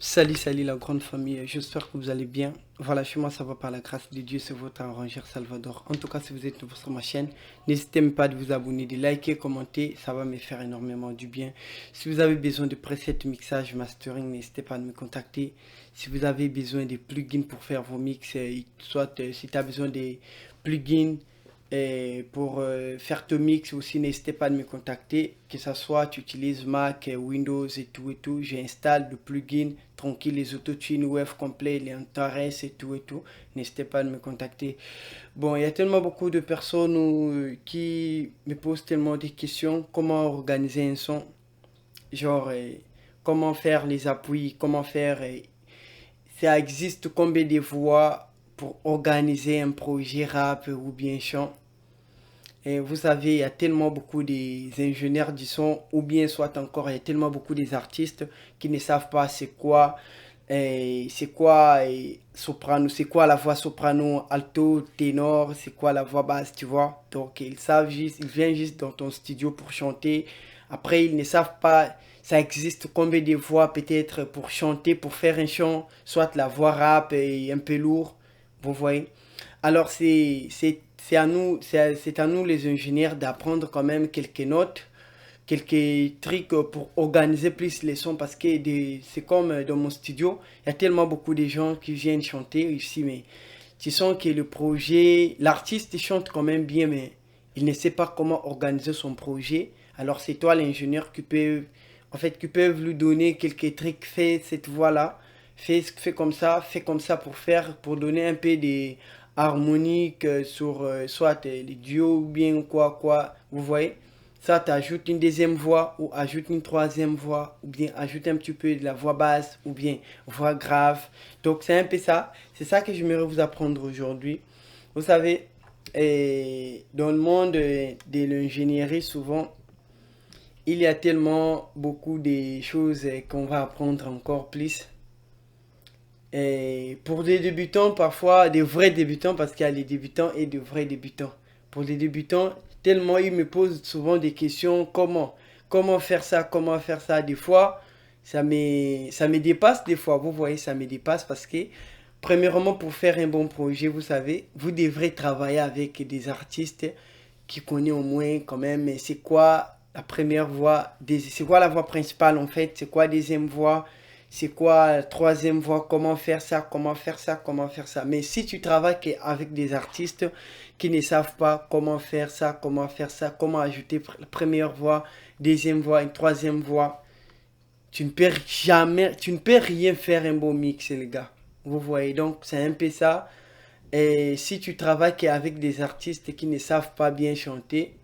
Salut la grande famille, j'espère que vous allez bien. Voilà, chez moi ça va par la grâce de Dieu, c'est votre arrangeur Salvador. En tout cas, si vous êtes nouveau sur ma chaîne, n'hésitez même pas de vous abonner, de liker, commenter, ça va me faire énormément du bien. Si vous avez besoin de presets, mixage, mastering, n'hésitez pas à me contacter. Si vous avez besoin de plugins pour faire vos mix, soit si tu as besoin des plugins et pour faire ton mix aussi, n'hésitez pas à me contacter. Que ce soit tu utilises Mac, Windows et tout. J'installe le plugin tranquille, les autotunes, wave complet, les Antares et tout. N'hésitez pas à me contacter. Bon, il y a tellement beaucoup de personnes qui me posent tellement de questions. Comment organiser un son? Genre, comment faire les appuis? Comment faire? Ça existe combien de voix pour organiser un projet rap ou bien chant? Et vous savez, il y a tellement beaucoup des ingénieurs du son, ou bien soit encore, il y a tellement beaucoup des artistes qui ne savent pas c'est quoi soprano, c'est quoi la voix soprano, alto, ténor, c'est quoi la voix basse, tu vois. Donc ils savent juste, ils viennent juste dans ton studio pour chanter. Après, ils ne savent pas, ça existe combien de voix peut-être pour chanter, pour faire un chant, soit la voix rap et un peu lourd, vous voyez. Alors c'est à nous, c'est à nous les ingénieurs d'apprendre quand même quelques notes, quelques trucs pour organiser plus les sons parce que c'est comme dans mon studio, il y a tellement beaucoup de gens qui viennent chanter ici, mais tu sens que le projet, l'artiste chante quand même bien, mais il ne sait pas comment organiser son projet. Alors c'est toi l'ingénieur qui peut lui donner quelques trucs, fais cette voix-là, fais comme ça pour donner un peu de harmonique sur soit les duos ou bien quoi, vous voyez. Ça, tu ajoutes une deuxième voix ou ajoute une troisième voix ou bien ajoute un petit peu de la voix basse ou bien voix grave. Donc c'est un peu ça. C'est ça que j'aimerais vous apprendre aujourd'hui. Vous savez, dans le monde de l'ingénierie, souvent, il y a tellement beaucoup de choses qu'on va apprendre encore plus. Et pour des débutants, parfois des vrais débutants, parce qu'il y a les débutants et de vrais débutants. Pour les débutants, tellement ils me posent souvent des questions, comment faire ça. Des fois, ça me dépasse des fois, vous voyez, ça me dépasse parce que, premièrement, pour faire un bon projet, vous savez, vous devrez travailler avec des artistes qui connaissent au moins quand même, c'est quoi la première voix, c'est quoi la voix principale en fait, c'est quoi la deuxième voix, c'est quoi la troisième voix, comment faire ça, comment faire ça, comment faire ça. Mais si tu travailles avec des artistes qui ne savent pas comment faire ça, comment ajouter la première voix, deuxième voix, une troisième voix, tu ne peux rien faire un bon mix, les gars. Vous voyez, donc c'est un peu ça. Et si tu travailles avec des artistes qui ne savent pas bien chanter,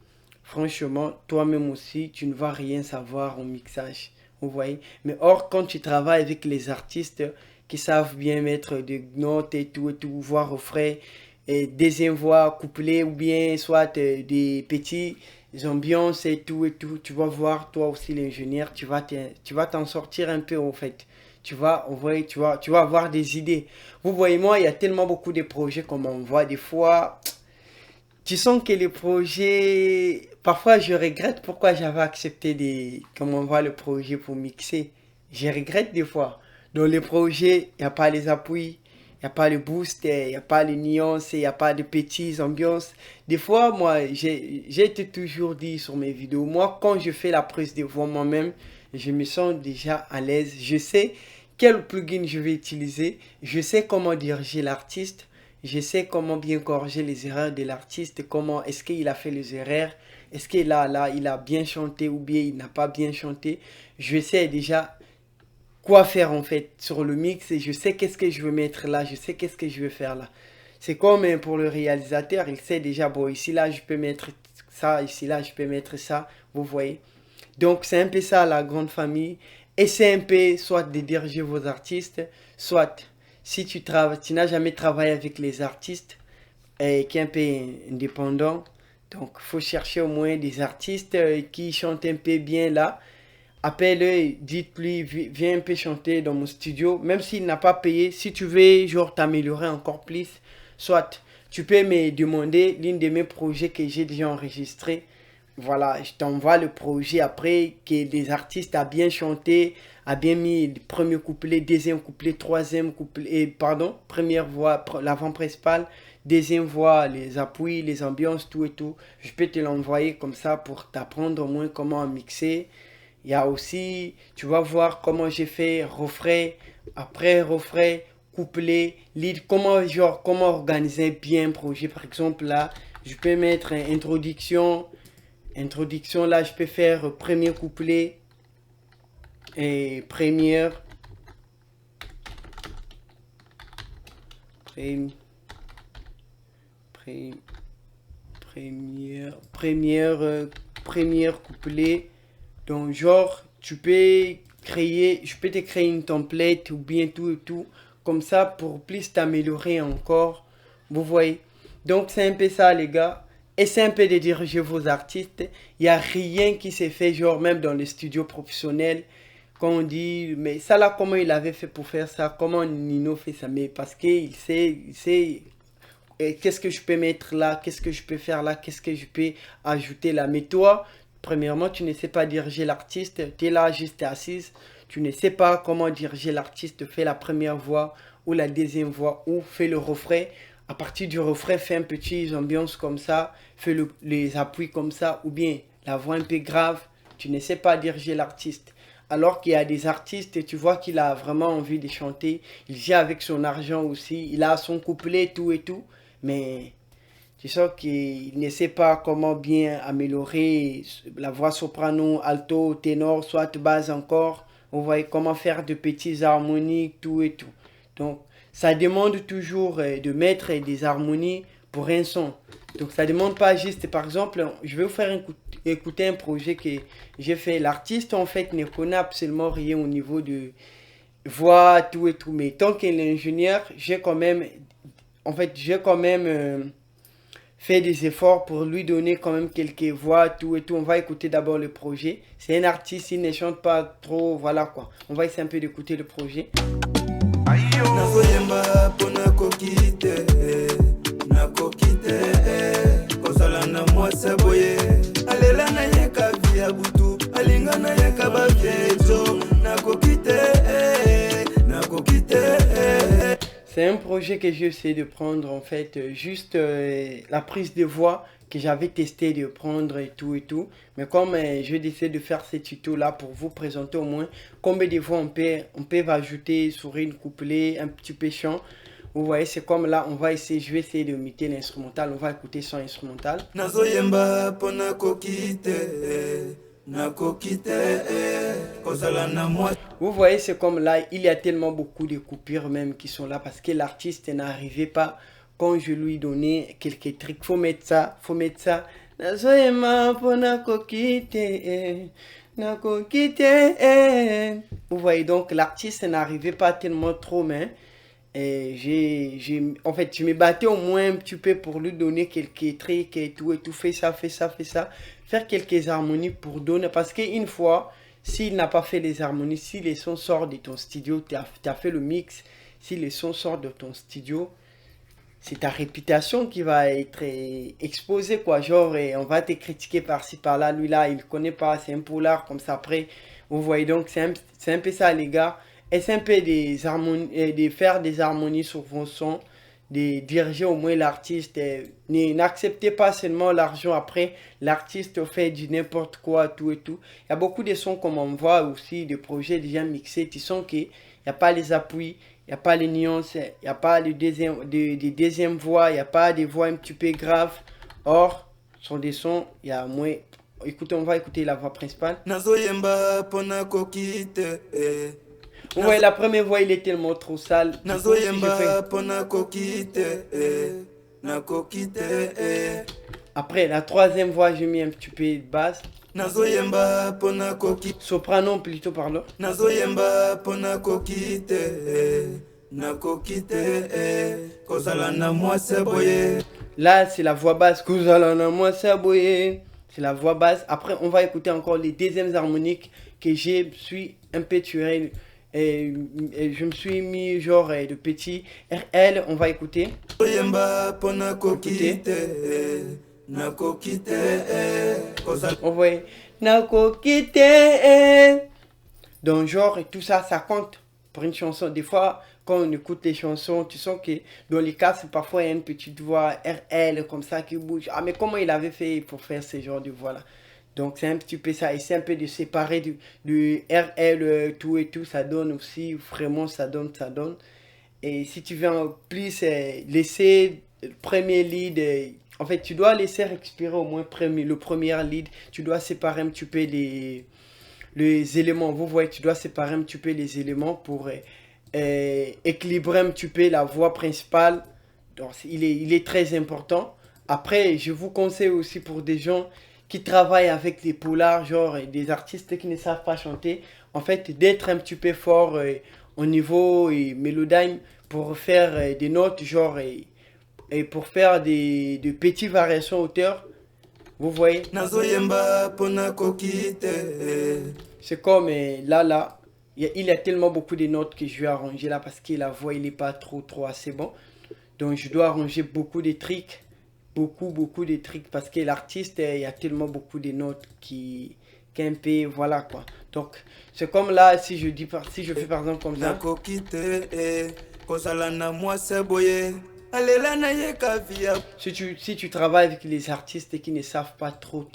franchement, toi-même aussi, tu ne vas rien savoir au mixage. Vous voyez? Mais or, quand tu travailles avec les artistes qui savent bien mettre des notes et tout, voix refrain, et deuxième voix couplée, ou bien soit des petits ambiances et tout, tu vas voir, toi aussi l'ingénieur, tu vas t'en sortir un peu en fait. Tu vas avoir des idées. Vous voyez, moi, il y a tellement beaucoup de projets qu'on m'envoie. Des fois, tu sens que les projets. Parfois, je regrette pourquoi j'avais accepté qu'on m'envoie le projet pour mixer. Je regrette des fois. Dans les projets, il n'y a pas les appuis, il n'y a pas le boost, il n'y a pas les nuances, il n'y a pas de petites ambiances. Des fois, moi, j'ai été toujours dit sur mes vidéos, moi, quand je fais la prise de voix moi-même, je me sens déjà à l'aise. Je sais quel plugin je vais utiliser, je sais comment diriger l'artiste, je sais comment bien corriger les erreurs de l'artiste, comment est-ce qu'il a fait les erreurs, est-ce qu'il là, il a bien chanté ou bien il n'a pas bien chanté. Je sais déjà quoi faire en fait sur le mix et je sais qu'est-ce que je veux mettre là, je sais qu'est-ce que je veux faire là. C'est comme pour le réalisateur, il sait déjà, bon, ici là je peux mettre ça, ici là je peux mettre ça, vous voyez. Donc c'est un peu ça la grande famille. Essayez un peu soit de diriger vos artistes, soit si tu n'as jamais travaillé avec les artistes et qui est un peu indépendant, donc il faut chercher au moins des artistes qui chantent un peu bien là. Appelle-le, dites-lui, viens un peu chanter dans mon studio, même s'il n'a pas payé, si tu veux genre t'améliorer encore plus, soit tu peux me demander l'un de mes projets que j'ai déjà enregistré voilà, je t'envoie le projet après que des artistes a bien chanté, a bien mis le premier couplet, deuxième couplet, troisième couplet, pardon, première voix, l'avant principal, deuxième voix, les appuis, les ambiances, tout et tout. Je peux te l'envoyer comme ça pour t'apprendre au moins comment mixer. Il y a aussi, tu vas voir comment j'ai fait refrain, après refrain, couplet, lead, comment organiser bien un projet. Par exemple, là, je peux mettre une introduction. Introduction, là, je peux faire premier couplet et première. Prém- prém- première couplet. Donc, genre, je peux te créer une template ou bien tout et tout. Comme ça, pour plus t'améliorer encore. Vous voyez. Donc, c'est un peu ça, les gars. Essayez un peu de diriger vos artistes. Il n'y a rien qui s'est fait, genre, même dans les studios professionnels. Quand on dit, mais ça là, comment il avait fait pour faire ça? Comment Nino fait ça? Mais parce qu'il sait qu'est-ce que je peux mettre là, qu'est-ce que je peux faire là, qu'est-ce que je peux ajouter là. Mais toi, premièrement, tu ne sais pas diriger l'artiste, tu es là juste assise, tu ne sais pas comment diriger l'artiste, fais la première voix ou la deuxième voix ou fais le refrain. À partir du refrain, fais un petit ambiance comme ça, fais les appuis comme ça ou bien la voix un peu grave, tu ne sais pas diriger l'artiste. Alors qu'il y a des artistes, et tu vois qu'il a vraiment envie de chanter, il vient avec son argent aussi, il a son couplet, tout et tout, mais tu sens qu'il ne sait pas comment bien améliorer la voix soprano, alto, ténor, soit basse encore. Vous voyez comment faire de petites harmonies, tout et tout. Donc, ça demande toujours de mettre des harmonies pour un son. Donc, ça demande pas juste, par exemple, je vais vous faire écouter un projet que j'ai fait. L'artiste, en fait, ne connaît absolument rien au niveau de voix, tout et tout. Mais tant qu'il est ingénieur, j'ai quand même fait des efforts pour lui donner quand même quelques voix, tout et tout. On va écouter d'abord le projet. C'est un artiste, il ne chante pas trop, voilà quoi. On va essayer un peu d'écouter le projet. C'est un projet que j'ai essayé de prendre en fait, juste la prise de voix que j'avais testé de prendre et tout et tout. Mais comme je décide de faire ce tuto là pour vous présenter au moins combien de voix on peut ajouter sur une couplet, un petit peu chant. Vous voyez, c'est comme là, je vais essayer de imiter l'instrumental, on va écouter son instrumental. Vous voyez, c'est comme là, il y a tellement beaucoup de coupures même qui sont là parce que l'artiste n'arrivait pas quand je lui donnais quelques trucs. Faut mettre ça, faut mettre ça. Vous voyez, donc l'artiste n'arrivait pas tellement trop, mais en fait, je me battais au moins un petit peu pour lui donner quelques trucs et tout, fais ça, fais ça, fais ça. Faire quelques harmonies pour donner, parce qu'une fois, s'il n'a pas fait les harmonies, si les sons sortent de ton studio, tu as fait le mix, si les sons sortent de ton studio, c'est ta réputation qui va être exposée, quoi. Genre, on va te critiquer par-ci, par-là. Lui, là, il ne connaît pas, c'est un poulard, comme ça. Après, vous voyez, donc, c'est un peu ça, les gars. Essayez un peu de faire des harmonies sur vos sons, de diriger au moins l'artiste. N'acceptez pas seulement l'argent. Après, l'artiste fait du n'importe quoi, tout et tout. Il y a beaucoup de sons, comme on voit aussi, des projets déjà mixés, qui sont qu'il n'y a pas les appuis. Il n'y a pas les nuances, il n'y a pas de deuxième voix, il n'y a pas des voix un petit peu graves. Or, ce sont des sons, il y a moins. Écoutez, on va écouter la voix principale. Vous voyez, la première voix, il est tellement trop sale. Après, la troisième voix, j'ai mis un petit peu de basse. Soprano plutôt, pardon. Là, c'est la voix basse. C'est la voix basse. Après, on va écouter encore les deuxièmes harmoniques que je suis un peu tué. Et je me suis mis genre de petit RL. On va écouter. Écoutez. On voit Nako Kite. Donc genre et tout ça, ça compte pour une chanson. Des fois, quand on écoute les chansons, tu sens que dans les cas, parfois il y a une petite voix RL comme ça qui bouge. Ah mais comment il avait fait pour faire ce genre de voix là? Donc c'est un petit peu ça. Essayer un peu de séparer du RL, tout et tout, ça donne aussi, vraiment ça donne, ça donne. Et si tu veux en plus laisser le premier lead, en fait tu dois laisser respirer au moins le premier lead, tu dois séparer un petit peu les éléments. Vous voyez, tu dois séparer un petit peu les éléments pour équilibrer un petit peu la voix principale. Donc, il est très important. Après, je vous conseille aussi pour des gens qui travaillent avec des polars, genre des artistes qui ne savent pas chanter, en fait, d'être un petit peu fort au niveau mélodyne pour faire des notes, genre, et pour faire de petites variations hauteur. Vous voyez? C'est comme là, il y a tellement beaucoup de notes que je vais arranger là parce que la voix, il n'est pas trop assez bon. Donc, je dois arranger beaucoup de tricks, beaucoup de tricks parce que l'artiste, il y a tellement beaucoup de notes qui un peu, voilà quoi. Donc, c'est comme là, si je fais par exemple comme ça. Si tu travailles avec les artistes qui ne savent pas trop,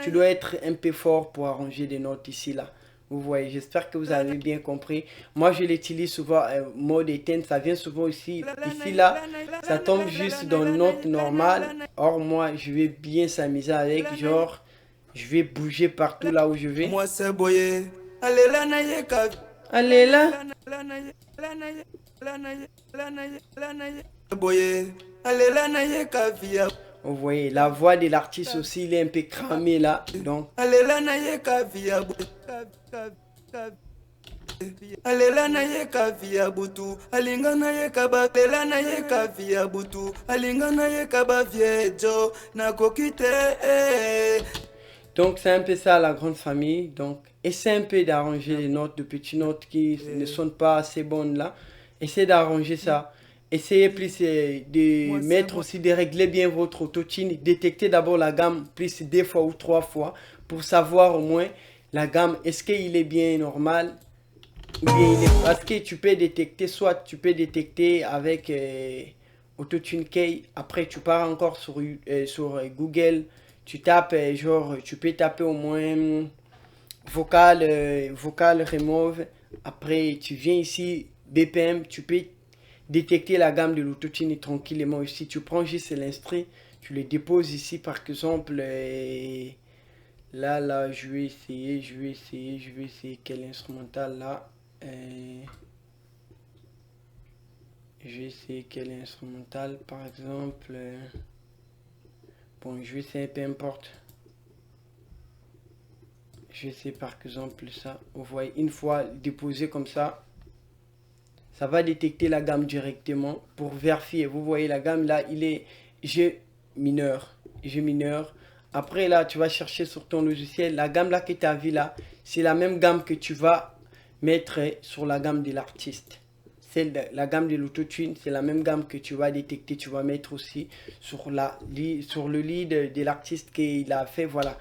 tu dois être un peu fort pour arranger des notes ici, là. Vous voyez, j'espère que vous avez bien compris. Moi, je l'utilise souvent, mode éteinte, ça vient souvent ici, là, ça tombe juste dans une note normale. Or, moi, je vais bien s'amuser avec, genre, je vais bouger partout là où je vais. Allez là. Vous voyez, la voix de l'artiste aussi, il est un peu cramé là. Donc. Donc c'est un peu ça la grande famille. Donc essaie un peu d'arranger les notes, de petites notes qui ne sonnent pas assez bonnes là. Essaie d'arranger ça. Essayez plus de mettre aussi, de régler bien votre autotune. Détectez d'abord la gamme plus 2 fois ou 3 fois pour savoir au moins la gamme. Est-ce qu'il est bien normal? Ou bien il est... Parce que tu peux détecter, soit tu peux détecter avec Autotune Key. Après tu pars encore sur Google. Tu tapes, genre, tu peux taper au moins vocal remove. Après, tu viens ici, BPM, tu peux détecter la gamme de l'autotune tranquillement ici. Tu prends juste l'instru, tu le déposes ici, par exemple. Là, je vais essayer quel instrumental là. Je vais essayer quel instrumental, par exemple. Bon, je vais essayer, peu importe. Je vais essayer par exemple ça. Vous voyez, une fois déposé comme ça va détecter la gamme directement pour vérifier. Vous voyez, la gamme là, il est G mineur. G mineur. Après là, tu vas chercher sur ton logiciel. La gamme là que tu as vu là, c'est la même gamme que tu vas mettre sur la gamme de l'artiste. La gamme de l'autotune, c'est la même gamme que tu vas détecter, tu vas mettre aussi sur le lead de l'artiste qu'il a fait, voilà.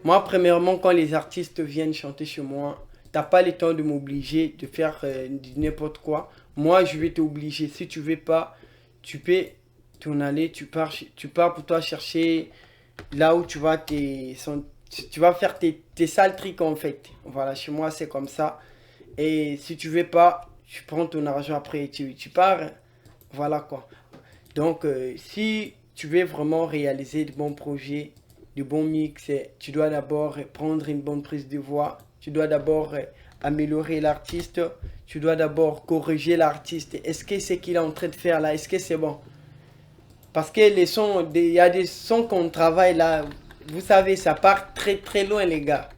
Moi, premièrement, quand les artistes viennent chanter chez moi, t'as pas le temps de m'obliger de faire n'importe quoi. Moi, je vais t'obliger. Si tu veux pas, tu peux t'en aller, tu pars pour toi chercher là où tu vas tu vas faire tes sales trucs en fait. Voilà, chez moi c'est comme ça. Et si tu veux pas, tu prends ton argent après, tu pars. Voilà quoi. Donc si tu veux vraiment réaliser de bons projets, de bons mix, tu dois d'abord prendre une bonne prise de voix. Tu dois d'abord améliorer l'artiste. Tu dois d'abord corriger l'artiste. Est-ce que ce qu'il est en train de faire là, est-ce que c'est bon? Parce que les sons, il y a des sons qu'on travaille là. Vous savez, ça part très loin, les gars.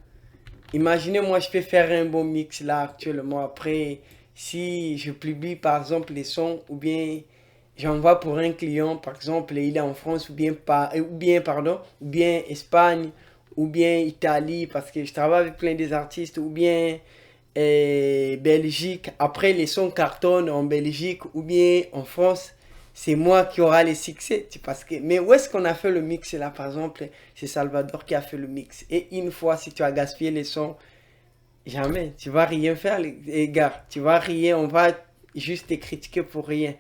Imaginez, moi, je peux faire un bon mix là actuellement. Après, si je publie par exemple les sons, ou bien j'envoie pour un client, par exemple, il est en France, ou bien Espagne, ou bien Italie, parce que je travaille avec plein des artistes, ou bien et Belgique, après les sons cartonnent en Belgique ou bien en France, c'est moi qui aura les succès. Parce que, mais où est-ce qu'on a fait le mix là, par exemple, c'est Salvador qui a fait le mix. Et une fois, si tu as gaspillé les sons, jamais, tu vas rien faire, les gars. Tu vas rien, on va juste te critiquer pour rien.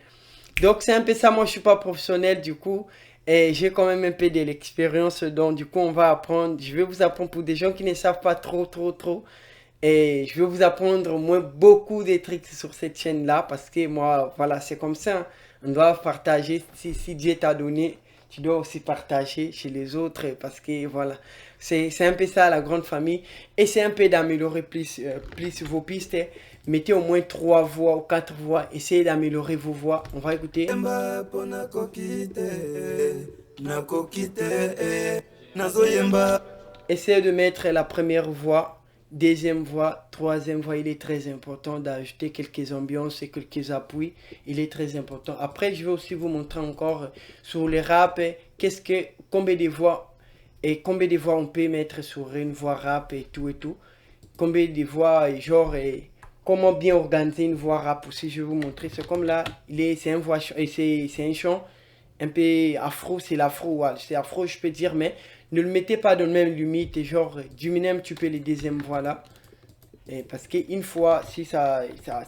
Donc c'est un peu ça, moi je suis pas professionnel du coup. Et j'ai quand même un peu de l'expérience, donc du coup on va apprendre, je vais vous apprendre pour des gens qui ne savent pas trop. Et je vais vous apprendre au moins beaucoup de trucs sur cette chaîne-là parce que moi, voilà, c'est comme ça, hein. On doit partager. Si Dieu t'a donné, tu dois aussi partager chez les autres parce que voilà, c'est un peu ça la grande famille. Et c'est un peu d'améliorer plus vos pistes. Mettez au moins 3 voix ou 4 voix. Essayez d'améliorer vos voix. On va écouter. Essayez de mettre la première voix, deuxième voix, troisième voix. Il est très important d'ajouter quelques ambiances et quelques appuis. Il est très important. Après, je vais aussi vous montrer encore sur les rap, combien de voix on peut mettre sur une voix rap et tout. Combien de voix, genre, comment bien organiser une voix rap aussi, je vais vous montrer. C'est comme là, c'est un chant un peu afro, c'est l'afro, ouais, c'est afro, je peux dire, mais ne le mettez pas dans la même limite, et genre, diminuez un petit peu les deuxièmes voix là. Et parce qu'une fois, si ça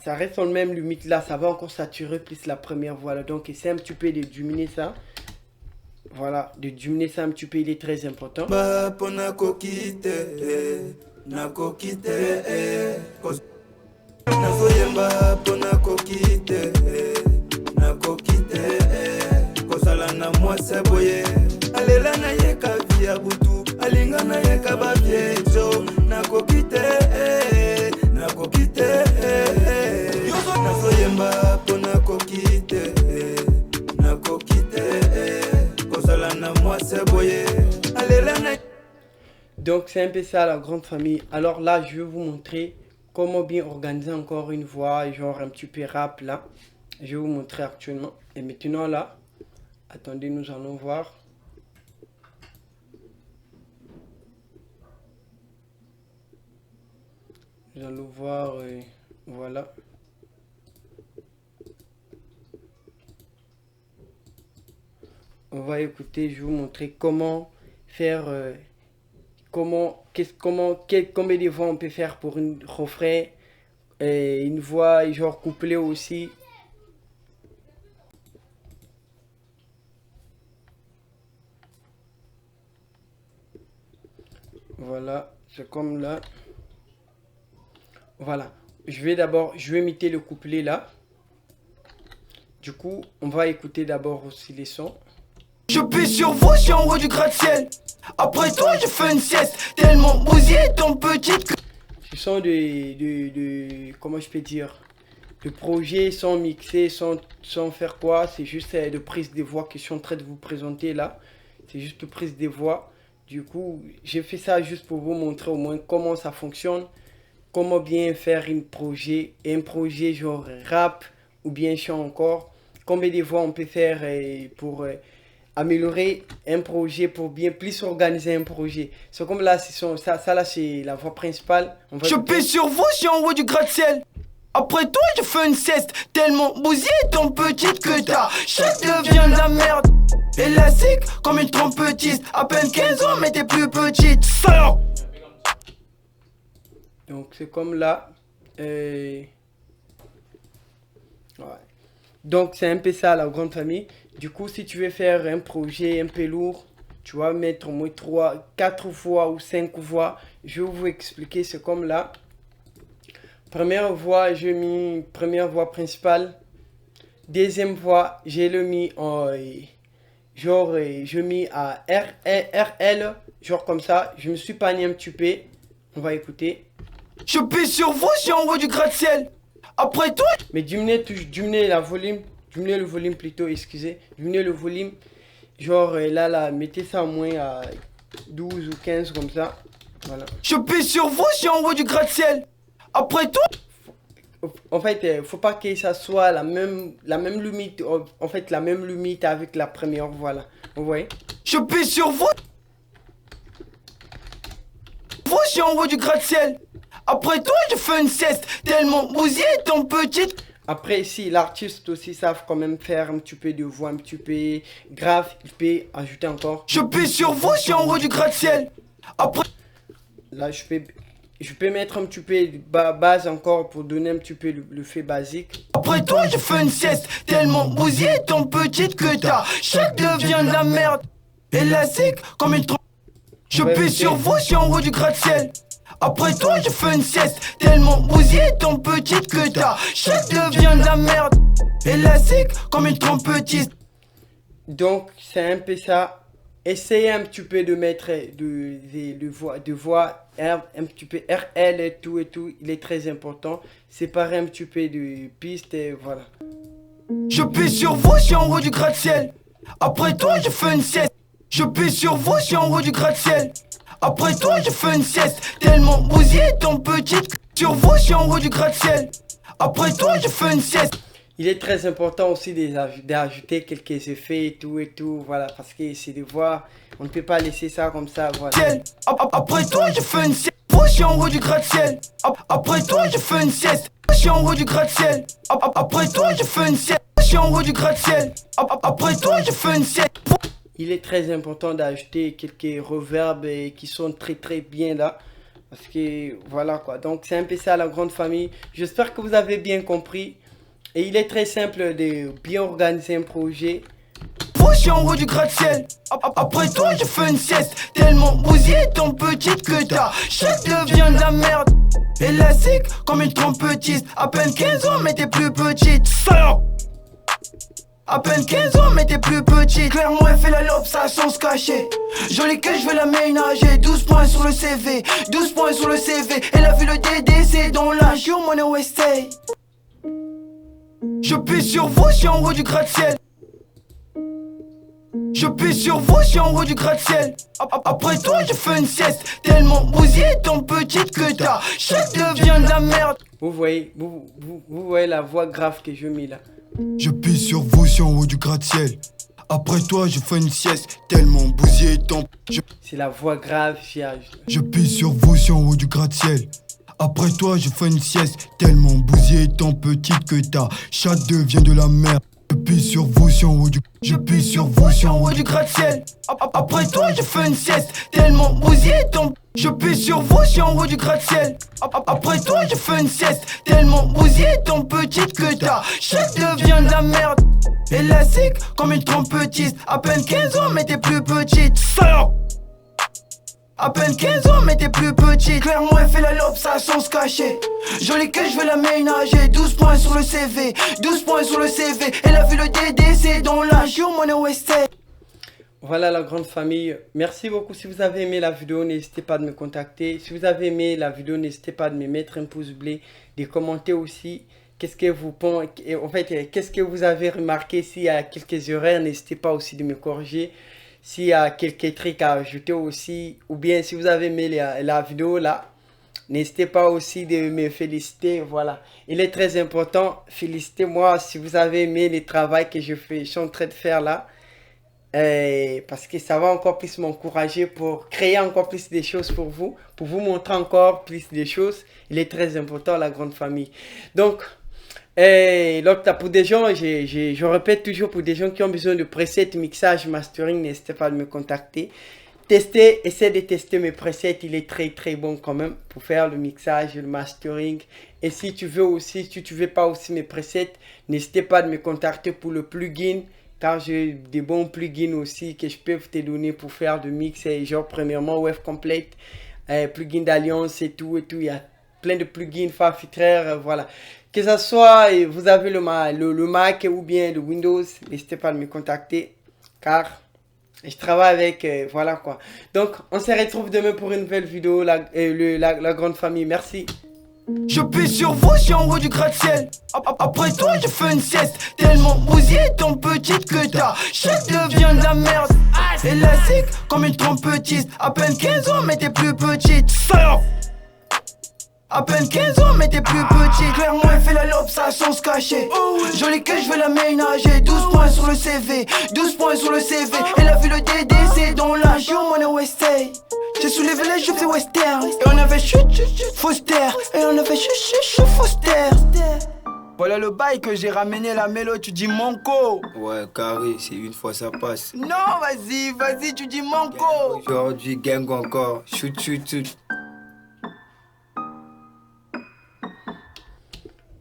reste dans la même limite là, ça va encore saturer plus la première voix là. Donc, essayez un petit peu de diminuer ça. Voilà, de diminuer ça un petit peu, il est très important. Donc c'est un peu ça la grande famille. Alors là, je vais vous montrer comment bien organiser encore une voix, genre un petit peu rap là. Je vais vous montrer actuellement. Et maintenant là, attendez, nous allons voir. Nous allons voir, voilà. On va écouter, je vais vous montrer comment faire, combien de voix on peut faire pour une refrain, et une voix genre couplée aussi. Voilà, c'est comme là. Voilà, je vais imiter le couplet là. Du coup, on va écouter d'abord aussi les sons. Je pisse sur vous, je suis en haut du gratte-ciel. Après toi, je fais une sieste. Tellement bousillé, ton petite que... Ce sont comment je peux dire, de projets sans mixer, sans faire quoi. C'est juste de prise de voix que je suis en train de vous présenter là. C'est juste de prise de voix. Du coup, j'ai fait ça juste pour vous montrer au moins comment ça fonctionne. Comment bien faire un projet genre rap ou bien chant encore. Combien de voix on peut faire pour améliorer un projet, pour bien plus organiser un projet. C'est comme là, ça là c'est la voix principale. Je pisse sur vous, je suis en haut du gratte-ciel. Après toi, je fais une sieste. Tellement bousillé, ton petite que ta chatte devient de la merde. Élastique comme une trompettiste. À peine 15 ans, mais t'es plus petite. Salope! Donc c'est comme là. Ouais. Donc c'est un peu ça la grande famille. Du coup, si tu veux faire un projet un peu lourd, tu vas mettre au moins 4 voix ou 5 voix. Je vais vous expliquer, c'est comme là. Première voix, j'ai mis première voix principale. Deuxième voix, j'ai le mis en genre, je mis à RL, genre comme ça. Je me suis panié un petit peu. On va écouter. Je pisse sur vous, je suis en haut du gratte-ciel. Après toi... Mais diminuez le volume plutôt, excusez. Diminuez le volume. Genre là, mettez ça au moins à 12 ou 15 comme ça. Voilà. Je pisse sur vous, je suis en haut du gratte-ciel. Après toi... En fait, faut pas que ça soit la même limite. En fait, la même limite avec la première, voilà. Vous voyez? Je pisse sur vous. Vous, je suis en haut du gratte-ciel. Après toi, je fais une sieste. Tellement bousillé ton petit. Après, si l'artiste aussi savent quand même faire un petit peu de voix, un petit peu grave, il peut ajouter encore. Je pisse sur vous, je suis en haut du gratte-ciel. Après. Là, je peux mettre un petit peu de base encore pour donner un petit peu le fait basique. Après toi, je fais une sieste. Tellement bousillé ton petit que ta chatte devient de la merde. Élastique comme une trompe. Je pisse sur vous, je suis en haut du gratte-ciel. Après toi, je fais une sieste. Tellement bousillé ton petit que ta chatte devient de la merde. Élastique comme une trompetiste. Donc, c'est un peu ça. Essayez un petit peu de mettre de voix un petit peu RL et tout. Il est très important. Séparer un petit peu de pistes et voilà. Je pisse sur vous, je suis en haut du gratte-ciel. Après toi, je fais une sieste. Je pisse sur vous, je suis en haut du gratte-ciel. Après toi, je fais une sieste. Tellement bousillé ton petit. Sur vous, je suis en haut du gratte-ciel. Après toi, je fais une sieste. Il est très important aussi d'ajouter quelques effets et tout, voilà, parce que c'est de voir, on ne peut pas laisser ça comme ça, voilà. Après toi, je fais une sieste. Je suis en haut du gratte-ciel. Après toi, je fais une sieste. Je suis en haut du gratte-ciel. Après toi, je fais une sieste. Je suis en haut du gratte-ciel. Après toi, je fais une sieste. Il est très important d'ajouter quelques reverbs qui sont très bien là. Parce que voilà quoi. Donc c'est un peu ça la grande famille. J'espère que vous avez bien compris. Et il est très simple de bien organiser un projet. Je suis en haut du gratte-ciel. Après toi, je fais une sieste. Tellement bousillé ton petit que ta chatte devient de la merde. Élastique comme une trompetiste. À peine 15 ans, mais t'es plus petite. Salope. À peine 15 ans, mais t'es plus petite. Clairement, elle fait la lobe, ça sans se cacher. Jolie que je vais la ménager. 12 points sur le CV. 12 points sur le CV. Elle a vu le DDC dans la jour, money West. Je pisse sur vous, je suis en haut du gratte-ciel. Je pisse sur vous, je suis en haut du gratte-ciel. Après toi, je fais une sieste. Tellement bousillé ton petit que ta chatte devient de la merde. Vous voyez la voix grave que je mets là. Je pisse sur vous, je suis en haut du gratte-ciel. Après toi, je fais une sieste. Tellement bousillé ton. C'est la voix grave, j'y ajoute. Je pisse sur vous, je suis en haut du gratte-ciel. Après toi, je fais une sieste. Tellement bousillé étant petite que ta chatte devient de la merde. Je pisse sur vous, je suis en haut du. Je pisse sur vous, je suis en haut du gratte-ciel. Après toi, je fais une sieste. Tellement bousillé ton. Je pisse sur vous, je suis en haut du gratte-ciel. Après toi, je fais une sieste. Tellement bousillé ton petite que ta chatte devient de la merde. Élastique comme une trompetiste. À peine 15 ans, mais t'es plus petite. Salope. À peine 15 ans, mais t'es plus petite. Clairement, elle fait la lobe, ça sans se cacher. Jolie que je vais la ménager. 12 points sur le CV. 12 points sur le CV. Elle a vu le DDC dans la jour, money West. Voilà la grande famille. Merci beaucoup. Si vous avez aimé la vidéo, n'hésitez pas de me contacter. Si vous avez aimé la vidéo, n'hésitez pas de me mettre un pouce bleu, de commenter aussi. Qu'est-ce que vous pensez, en fait, qu'est-ce que vous avez remarqué? S'il y a quelques erreurs, n'hésitez pas aussi de me corriger. S'il y a quelques trucs à ajouter aussi, ou bien si vous avez aimé la vidéo là, n'hésitez pas aussi de me féliciter. Voilà, il est très important, félicitez-moi si vous avez aimé le travail que je suis en train de faire là, parce que ça va encore plus m'encourager pour créer encore plus de choses pour vous montrer encore plus de choses. Il est très important la grande famille. Donc l'autre, pour des gens, je répète toujours, pour des gens qui ont besoin de presets, mixage, mastering, n'hésitez pas à me contacter. Essayez de tester mes presets, il est très bon quand même pour faire le mixage, le mastering. Et si tu veux aussi, si tu veux pas aussi mes presets, n'hésitez pas à me contacter pour le plugin, car j'ai des bons plugins aussi que je peux te donner pour faire du mix. Et genre premièrement Wave Complete, plugin d'alliance et tout, il y a plein de plugins, Farfiltraire, voilà. Que ce soit, vous avez le Mac ou bien le Windows, n'hésitez pas à me contacter, car je travaille avec, voilà quoi. Donc, on se retrouve demain pour une nouvelle vidéo, la grande famille. Merci. Je pisse sur vous, je suis en haut du gratte-ciel. Après toi, je fais une sieste. Tellement bousillé ton petite que ta chatte devient de la merde. Élastique comme une trompetiste. À peine 15 ans, mais t'es plus petite. Salope. À peine 15 ans, mais t'es plus petite. Clairement, elle fait la lobe, ça sans se cacher. Jolie que je vais la ménager. 12 points sur le CV. 12 points sur le CV. Elle a vu le DDC dans la jour, money West. J'ai soulevé les jupes, c'est western. Et on avait chut, Foster. Et on avait chut, Foster. Voilà le bail que j'ai ramené la mélodie, tu dis manco. Ouais, carré, c'est une fois ça passe. Non, vas-y, tu dis manco. Aujourd'hui, gang encore. Shoot.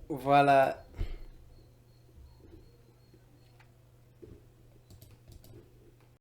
Voilà.